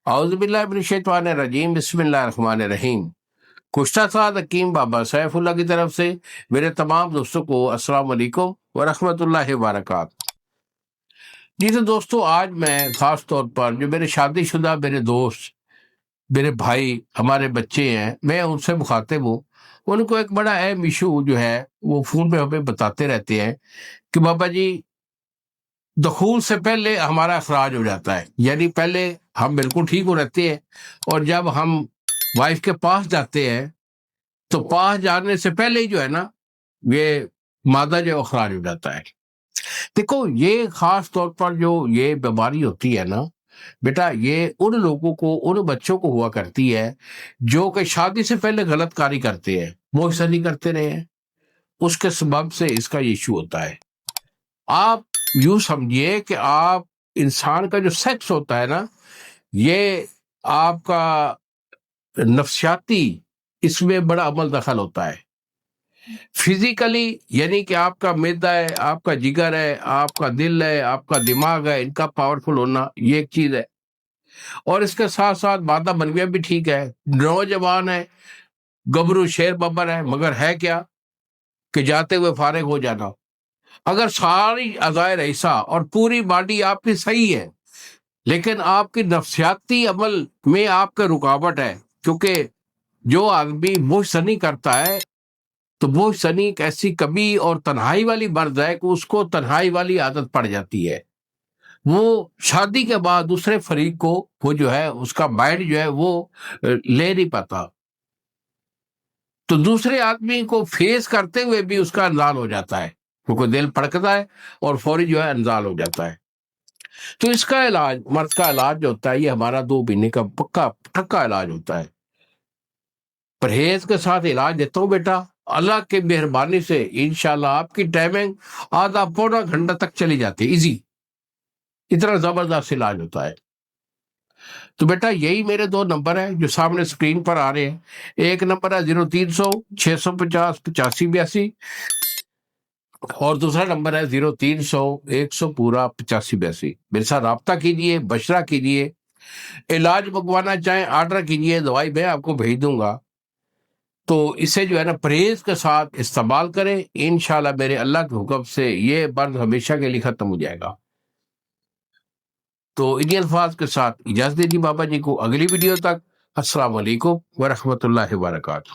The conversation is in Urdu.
اعوذ باللہ من الشیطان الرجیم، بسم اللہ الرحمن الرحیم۔ کشتہ سعد حکیم بابا سیف اللہ کی طرف سے میرے تمام دوستوں کو السلام علیکم ورحمۃ اللہ وبرکاتہ۔ جی تو دوستو، آج میں خاص طور پر جو میرے شادی شدہ میرے دوست، میرے بھائی، ہمارے بچے ہیں، میں ان سے مخاطب ہوں۔ ان کو ایک بڑا اہم ایشو جو ہے وہ فون پہ ہمیں بتاتے رہتے ہیں کہ بابا جی دخول سے پہلے ہمارا اخراج ہو جاتا ہے، یعنی پہلے ہم بالکل ٹھیک ہو رہتے ہیں، اور جب ہم وائف کے پاس جاتے ہیں تو پاس جانے سے پہلے ہی جو ہے نا یہ مادہ جو اخراج ہو جاتا ہے۔ دیکھو، یہ خاص طور پر جو یہ بیماری ہوتی ہے نا بیٹا، یہ ان لوگوں کو، ان بچوں کو ہوا کرتی ہے جو کہ شادی سے پہلے غلط کاری کرتے ہیں، محسن نہیں کرتے رہے ہیں، اس کے سبب سے اس کا ایشو ہوتا ہے۔ آپ یوں سمجھیے کہ آپ انسان کا جو سیکس ہوتا ہے نا، یہ آپ کا نفسیاتی اس میں بڑا عمل دخل ہوتا ہے۔ فزیکلی یعنی کہ آپ کا معدہ ہے، آپ کا جگر ہے، آپ کا دل ہے، آپ کا دماغ ہے، ان کا پاورفل ہونا یہ ایک چیز ہے، اور اس کے ساتھ ساتھ مادہ منویہ بھی ٹھیک ہے۔ نوجوان ہے، گبرو شیر ببر ہے، مگر ہے کیا کہ جاتے ہوئے فارغ ہو جانا۔ اگر ساری اعضائے رئیسہ اور پوری باڈی آپ کی صحیح ہے، لیکن آپ کی نفسیاتی عمل میں آپ کا رکاوٹ ہے، کیونکہ جو آدمی موہ سنی کرتا ہے تو موہ سنی ایک ایسی کمی اور تنہائی والی مرض ہے کہ اس کو تنہائی والی عادت پڑ جاتی ہے۔ وہ شادی کے بعد دوسرے فریق کو وہ جو ہے اس کا مائنڈ جو ہے وہ لے نہیں پاتا، تو دوسرے آدمی کو فیس کرتے ہوئے بھی اس کا انزال ہو جاتا ہے، کیونکہ دل پھڑکتا ہے اور فوری جو ہے انزال ہو جاتا ہے۔ تو اس کا علاج، مرد کا علاج جو ہوتا ہے، یہ ہمارا 2 مہینے کا پکا علاج ہوتا ہے۔ پرہیز کے ساتھ علاج دیتا ہوں بیٹا، اللہ کی مہربانی سے انشاءاللہ آپ کی ٹائمنگ آدھا پونا گھنٹہ تک چلی جاتی ہے، ایزی، اتنا زبردست علاج ہوتا ہے۔ تو بیٹا یہی میرے 2 نمبر ہیں جو سامنے سکرین پر آ رہے ہیں۔ ایک نمبر ہے 0300 650 8582، اور دوسرا نمبر ہے 0300 100 پورا 8582۔ میرے ساتھ رابطہ کیجئے، بشرہ کیجئے، علاج منگوانا چاہیں آرڈر کیجئے، دوائی میں آپ کو بھیج دوں گا۔ تو اسے جو ہے نا پرہیز کے ساتھ استعمال کریں، انشاءاللہ میرے اللہ کے حکم سے یہ مرض ہمیشہ کے لیے ختم ہو جائے گا۔ تو انہی الفاظ کے ساتھ اجازت دیجیے بابا جی کو، اگلی ویڈیو تک السلام علیکم ورحمۃ اللہ وبرکاتہ۔